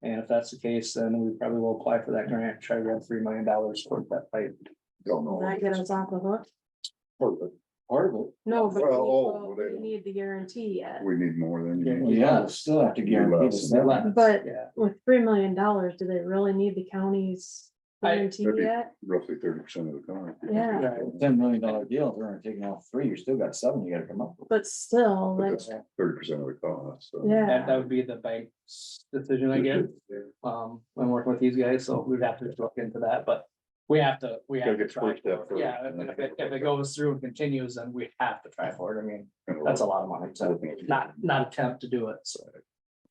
[SPEAKER 5] And if that's the case, then we probably will apply for that grant, try to get $3 million toward that pipe.
[SPEAKER 6] Don't
[SPEAKER 7] Will
[SPEAKER 6] know.
[SPEAKER 7] that get us off the hook?
[SPEAKER 2] Part of it.
[SPEAKER 7] No, but
[SPEAKER 6] Well,
[SPEAKER 7] we need the guarantee yet.
[SPEAKER 6] We need more than.
[SPEAKER 5] Yeah.
[SPEAKER 2] Yeah, we'll still have to guarantee the seven.
[SPEAKER 7] But
[SPEAKER 5] Yeah,
[SPEAKER 7] with $3 million, do they really need the county's guarantee
[SPEAKER 6] That'd be-
[SPEAKER 7] yet?
[SPEAKER 6] Roughly 30% of the cost.
[SPEAKER 7] Yeah.
[SPEAKER 2] $10 million deal, if they're only taking out 3, you still got 7 you gotta come up with.
[SPEAKER 7] But still,
[SPEAKER 6] But
[SPEAKER 7] like,
[SPEAKER 6] that's 30% of the cost, so.
[SPEAKER 7] yeah.
[SPEAKER 5] that would be the bank's decision, I guess. I'm working with these guys, so we'd have to look into that, but we have to
[SPEAKER 6] Gotta get
[SPEAKER 5] try
[SPEAKER 6] first step
[SPEAKER 5] for it. Yeah,
[SPEAKER 6] first.
[SPEAKER 5] and if it goes through and continues, then we have to try for it. I mean,
[SPEAKER 6] And
[SPEAKER 5] that's a lot of money, so not attempt to do it, so.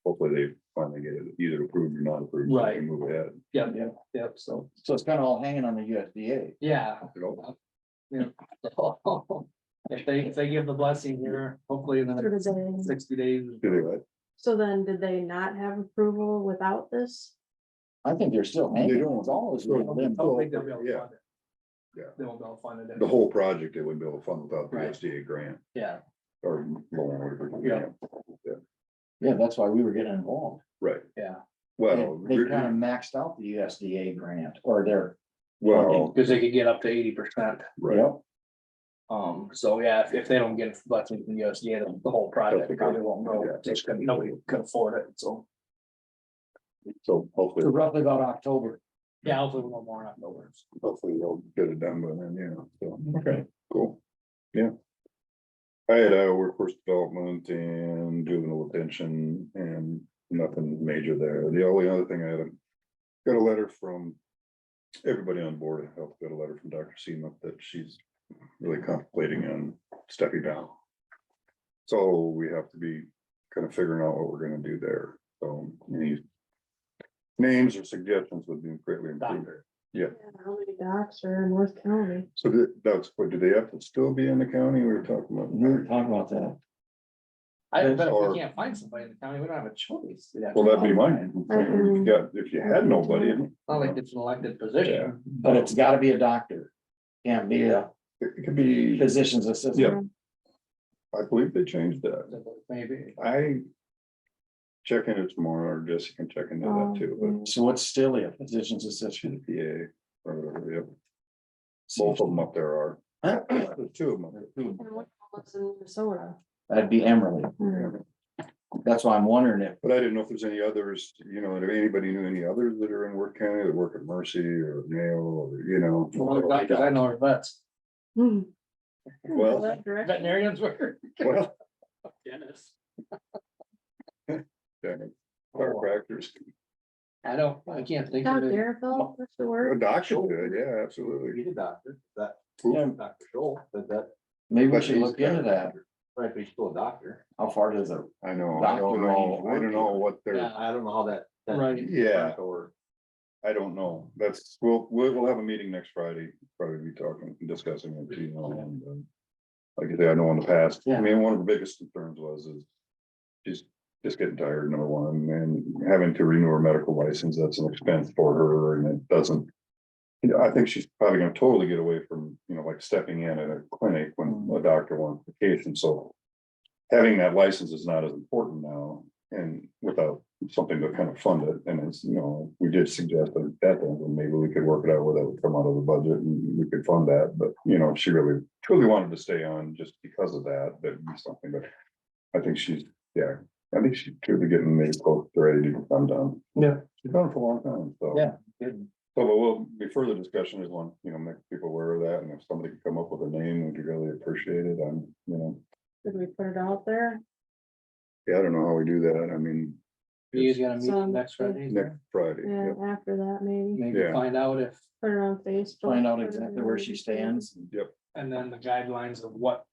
[SPEAKER 6] Hopefully they finally get it either approved or not approved. so we
[SPEAKER 5] Right.
[SPEAKER 6] can Move ahead.
[SPEAKER 5] Yep, so,
[SPEAKER 2] So it's kind of all hanging on the USDA.
[SPEAKER 5] yeah.
[SPEAKER 6] You know?
[SPEAKER 5] If they give the blessing here, hopefully in the
[SPEAKER 7] Or
[SPEAKER 5] next
[SPEAKER 7] did they-
[SPEAKER 5] 60 days.
[SPEAKER 6] Do they what?
[SPEAKER 7] So then did they not have approval without this?
[SPEAKER 2] I think they're still
[SPEAKER 6] They
[SPEAKER 2] hanging.
[SPEAKER 6] don't.
[SPEAKER 2] It's always.
[SPEAKER 6] So-
[SPEAKER 5] I don't think they'll be able to
[SPEAKER 6] Yeah.
[SPEAKER 5] fund it.
[SPEAKER 6] Yeah.
[SPEAKER 5] They won't be able to fund it.
[SPEAKER 6] The whole project, they wouldn't be able to fund without the
[SPEAKER 5] Right.
[SPEAKER 6] USDA grant
[SPEAKER 5] Yeah,
[SPEAKER 6] or loan, whatever.
[SPEAKER 5] Yeah.
[SPEAKER 2] Yeah, that's why we were getting involved.
[SPEAKER 6] Right,
[SPEAKER 5] yeah,
[SPEAKER 6] well,
[SPEAKER 2] They kind of maxed out the USDA grant or their.
[SPEAKER 6] well,
[SPEAKER 5] because they could get up to 80%.
[SPEAKER 6] right,
[SPEAKER 2] Yep.
[SPEAKER 5] So yeah, if they don't get blessing from USDA, the whole project probably won't go.
[SPEAKER 6] Yeah.
[SPEAKER 5] Just couldn't, nobody could afford it, so.
[SPEAKER 6] so hopefully,
[SPEAKER 2] Roughly about October.
[SPEAKER 5] Yeah, hopefully we'll know more in October.
[SPEAKER 6] hopefully they'll get it done by then, yeah, so, okay, cool, yeah. I had workforce development and juvenile detention and nothing major there. The only other thing I had, got a letter from everybody on board of health, got a letter from Dr. Seema that she's really contemplating on stepping down. So we have to be kind of figuring out what we're gonna do there, so any names or suggestions would be greatly improved.
[SPEAKER 5] Doctor.
[SPEAKER 6] Yeah,
[SPEAKER 7] How many docs are in North County?
[SPEAKER 6] so that's what, do they have to still be in the county? We were talking about.
[SPEAKER 2] We were talking about that.
[SPEAKER 5] I bet if
[SPEAKER 6] Or-
[SPEAKER 5] we can't find somebody in the county, we don't have a choice. We'd have
[SPEAKER 6] Well,
[SPEAKER 5] to-
[SPEAKER 6] that'd be mine. If you had nobody,
[SPEAKER 5] Not like it's an elected position.
[SPEAKER 2] But it's gotta be a doctor. Can't be a
[SPEAKER 6] it could be,
[SPEAKER 2] physician's assistant.
[SPEAKER 6] Yeah. I believe they changed that.
[SPEAKER 5] Maybe.
[SPEAKER 6] I check into it tomorrow, or Jessica can check into that too,
[SPEAKER 2] So what's still a physician's assistant?
[SPEAKER 6] but PA or whatever, yep. Both of them up there are. There's two of them up there.
[SPEAKER 7] And what was in Minnesota?
[SPEAKER 2] That'd be Emerald.
[SPEAKER 7] Hmm.
[SPEAKER 2] That's why I'm wondering if,
[SPEAKER 6] But I didn't know if there's any others, you know, if anybody knew any others that are in Worth County that work at Mercy or Mayo or, you know.
[SPEAKER 5] Well, the doctors I know are vets.
[SPEAKER 7] Hmm.
[SPEAKER 6] Well-
[SPEAKER 7] That direction.
[SPEAKER 5] Veterinarians work.
[SPEAKER 6] Well,
[SPEAKER 5] Dentists.
[SPEAKER 6] chiropractors,
[SPEAKER 5] I can't think of
[SPEAKER 7] Doc
[SPEAKER 5] it.
[SPEAKER 7] Darrell, what's the
[SPEAKER 6] a
[SPEAKER 7] word?
[SPEAKER 6] doctor could, yeah, absolutely.
[SPEAKER 10] He's a doctor, that,
[SPEAKER 2] Yeah.
[SPEAKER 10] Dr. Scholl, but that,
[SPEAKER 2] maybe we
[SPEAKER 6] But
[SPEAKER 2] should
[SPEAKER 6] he's
[SPEAKER 2] look into
[SPEAKER 6] got-
[SPEAKER 2] that.
[SPEAKER 10] right, but he's still a doctor.
[SPEAKER 2] How far does it?
[SPEAKER 6] I know,
[SPEAKER 2] Doctor
[SPEAKER 6] I don't know what they're,
[SPEAKER 5] Yeah.
[SPEAKER 10] I don't know how that.
[SPEAKER 5] Right.
[SPEAKER 6] Yeah.
[SPEAKER 10] Or,
[SPEAKER 6] I don't know, that's, we'll have a meeting next Friday, probably be talking, discussing it, you know, and. Like I say, I know in the past, I mean, one of the biggest concerns is she's just getting tired, number one, and having to renew her medical license, that's an expense for her, and it doesn't. You know, I think she's probably gonna totally get away from, you know, like stepping in at a clinic when a doctor wants vacation, so. Having that license is not as important now, and without something to kind of fund it, and it's, you know, we did suggest that then maybe we could work it out where that would come out of the budget and we could fund that, but, you know, if she really truly wanted to stay on just because of that, that'd be something, but. I think she's truly getting maybe close to ready to come down.
[SPEAKER 5] Yeah.
[SPEAKER 6] She's done it for a long time, so.
[SPEAKER 5] Yeah. Good.
[SPEAKER 6] So, but we'll be further discussion is one, you know, make people aware of that, and if somebody could come up with a name, we'd really appreciate it, you know.
[SPEAKER 7] Did we put it out there?
[SPEAKER 6] Yeah, I don't know how we do that, I mean.
[SPEAKER 5] He's gonna meet
[SPEAKER 7] So-
[SPEAKER 5] next Friday.
[SPEAKER 6] Next Friday,
[SPEAKER 7] Yeah,
[SPEAKER 6] yep,
[SPEAKER 7] after that, maybe.
[SPEAKER 5] Maybe
[SPEAKER 6] Yeah.
[SPEAKER 5] find out if,
[SPEAKER 7] Put it on Facebook.
[SPEAKER 2] Find out
[SPEAKER 7] put it
[SPEAKER 2] exactly
[SPEAKER 7] on
[SPEAKER 2] where she stands.
[SPEAKER 5] and then the guidelines of what,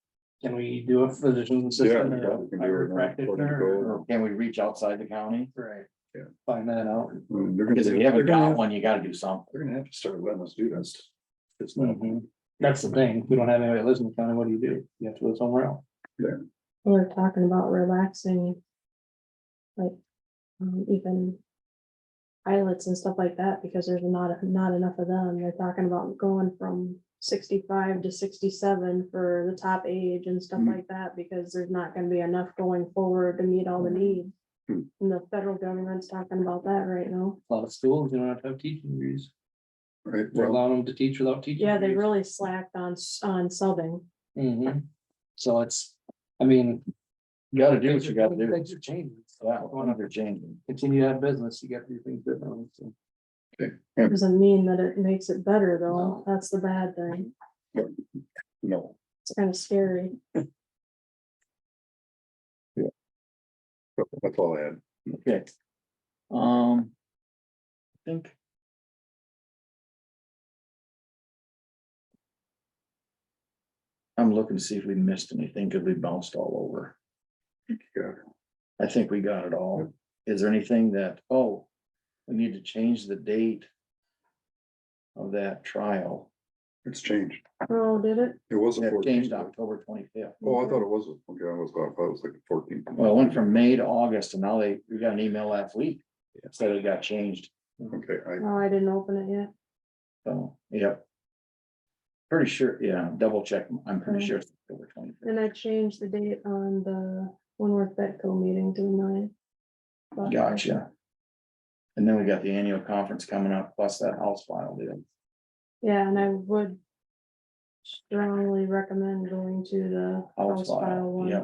[SPEAKER 5] can we do a physician's
[SPEAKER 6] Yeah,
[SPEAKER 5] assistant
[SPEAKER 6] yeah,
[SPEAKER 5] or
[SPEAKER 6] we can
[SPEAKER 5] a
[SPEAKER 6] do it now,
[SPEAKER 5] practitioner?
[SPEAKER 2] Or can we reach outside the county?
[SPEAKER 5] Right.
[SPEAKER 6] Yeah.
[SPEAKER 5] Find that out.
[SPEAKER 6] They're
[SPEAKER 2] Because if you haven't got one, you gotta do something.
[SPEAKER 6] They're gonna have to start letting us do that. It's not,
[SPEAKER 5] That's the thing. We don't have anybody that lives in the county. What do? You have to go somewhere else.
[SPEAKER 7] We're talking about relaxing. Like even pilots and stuff like that, because there's not enough of them. They're talking about going from 65 to 67 for the top age and stuff
[SPEAKER 6] Hmm.
[SPEAKER 7] like that, because there's not gonna be enough going forward to meet all the needs.
[SPEAKER 6] Hmm.
[SPEAKER 7] And the federal government's talking about that right now.
[SPEAKER 5] A lot of schools, you don't have to have teaching degrees.
[SPEAKER 6] Right,
[SPEAKER 5] They're
[SPEAKER 6] well,
[SPEAKER 5] allowing them to teach without teaching.
[SPEAKER 7] Yeah, they
[SPEAKER 5] degrees.
[SPEAKER 7] really slacked on subbing.
[SPEAKER 5] Mhm. So it's, I mean.
[SPEAKER 2] You gotta do what you gotta do.
[SPEAKER 5] Things are changing.
[SPEAKER 2] Yeah, one of their changing.
[SPEAKER 5] Continue to have business, you got to do things differently, so.
[SPEAKER 7] Doesn't mean that it makes it better though. That's the bad thing.
[SPEAKER 6] no,
[SPEAKER 7] It's kind of scary.
[SPEAKER 6] that's all I had.
[SPEAKER 2] Okay. I think. I'm looking to see if we missed anything, cause we bounced all over.
[SPEAKER 6] Yeah.
[SPEAKER 2] I think we got it all. Is there anything that, oh, we need to change the date of that trial?
[SPEAKER 6] It's changed.
[SPEAKER 7] Oh, did it?
[SPEAKER 6] It was a
[SPEAKER 2] That changed
[SPEAKER 6] 14th.
[SPEAKER 2] October 25th.
[SPEAKER 6] Oh, I thought it was, okay, I thought it was like the 14th.
[SPEAKER 2] Well, it went from May to August and now we got an email last week. Said it got changed,
[SPEAKER 6] Okay,
[SPEAKER 7] Oh, I didn't open it yet.
[SPEAKER 2] so, yep. Pretty sure, yeah, double check, I'm pretty
[SPEAKER 7] Okay.
[SPEAKER 2] sure it's October 25th.
[SPEAKER 7] And I changed the date on the Winworth Betco meeting to the 9th.
[SPEAKER 2] Gotcha. And then we got the annual conference coming up, plus that house file deal.
[SPEAKER 7] Yeah, and I would strongly recommend going to the
[SPEAKER 2] House
[SPEAKER 7] house file
[SPEAKER 2] file,
[SPEAKER 7] one.
[SPEAKER 2] yeah.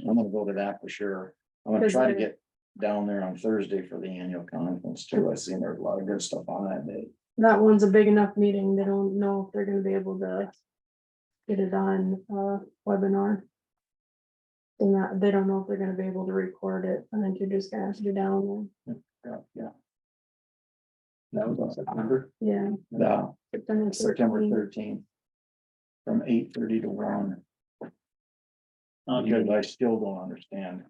[SPEAKER 2] I'm gonna go to that for sure. I'm gonna try to get down there on Thursday for the annual conference too. I seen there's a lot of good stuff on that day.
[SPEAKER 7] That one's a big enough meeting. They don't know if they're gonna be able to get it on webinar. And that, they don't know if they're gonna be able to record it. I think you're just gonna have to be down
[SPEAKER 2] Yeah,
[SPEAKER 5] That was in September.
[SPEAKER 7] there. Yeah.
[SPEAKER 2] the September
[SPEAKER 7] 13th.
[SPEAKER 2] 13th. From 8:30 to 1. Because I still don't understand.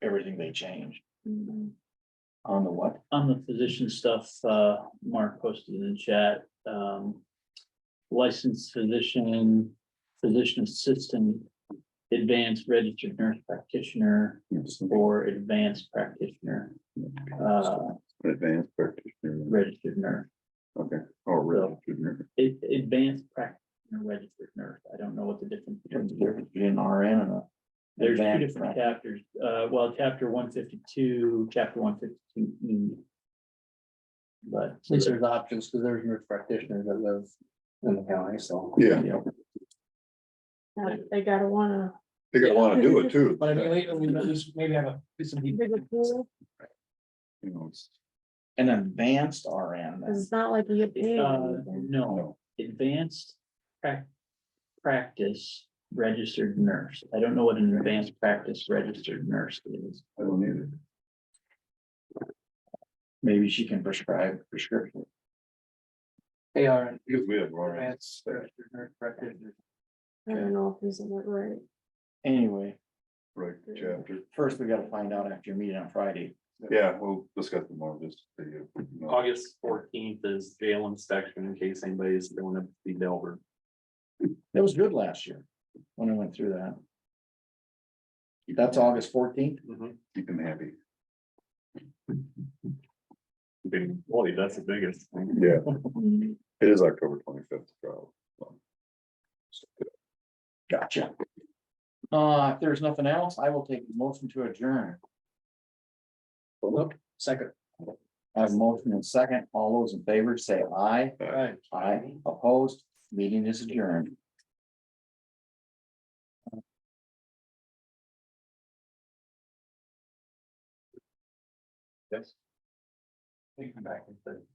[SPEAKER 2] Everything they changed
[SPEAKER 7] Mhm.
[SPEAKER 2] on the what?
[SPEAKER 1] On the physician stuff, Mark posted in the chat, licensed physician, physician assistant, advanced registered nurse practitioner, or advanced practitioner,
[SPEAKER 6] advanced practitioner.
[SPEAKER 1] registered nurse.
[SPEAKER 6] Okay, oh, registered.
[SPEAKER 1] Advanced practitioner, registered nurse. I don't know what the difference
[SPEAKER 2] There's
[SPEAKER 1] is.
[SPEAKER 2] a difference between an RN and a.
[SPEAKER 1] There's two
[SPEAKER 2] advanced
[SPEAKER 1] different
[SPEAKER 2] prac-
[SPEAKER 1] chapters, well, chapter 152, chapter 152E. But
[SPEAKER 5] At least there's options, because there's nurse practitioners that live in the county, so.
[SPEAKER 6] Yeah,
[SPEAKER 7] Yeah, they gotta wanna.
[SPEAKER 6] they gotta wanna do it too.
[SPEAKER 5] But I mean, we at least maybe have some people.
[SPEAKER 7] Bigger pool,
[SPEAKER 6] You know, it's,
[SPEAKER 2] An advanced RN.
[SPEAKER 7] 'cause it's not like you get paid. or anything.
[SPEAKER 1] no, advanced practice registered nurse. I don't know what an advanced practice registered nurse is.
[SPEAKER 6] I don't need it.
[SPEAKER 2] Maybe she can prescribe prescription.
[SPEAKER 5] They are.
[SPEAKER 6] Because we have.
[SPEAKER 5] Advanced registered nurse practitioners.
[SPEAKER 7] I don't know if he's in it right.
[SPEAKER 2] Anyway,
[SPEAKER 6] Right, chapter.
[SPEAKER 2] first we gotta find out after your meeting on Friday.
[SPEAKER 6] Yeah, we'll discuss them more, just so you know.
[SPEAKER 11] August 14th is jail inspection in case anybody's going to be Delver.
[SPEAKER 2] It was good last year when I went through that. That's August 14th.
[SPEAKER 6] Keep them happy.
[SPEAKER 11] Boy, that's the biggest thing.
[SPEAKER 6] Yeah,
[SPEAKER 7] Mhm.
[SPEAKER 6] it is October 25th. trial.
[SPEAKER 2] Gotcha. If there's nothing else, I will take a motion to adjourn.
[SPEAKER 5] Second.
[SPEAKER 2] I have a motion and second. All those in favor say aye.
[SPEAKER 5] Right.
[SPEAKER 2] Aye. Opposed, meeting is adjourned.
[SPEAKER 11] Yes. Take them back and say.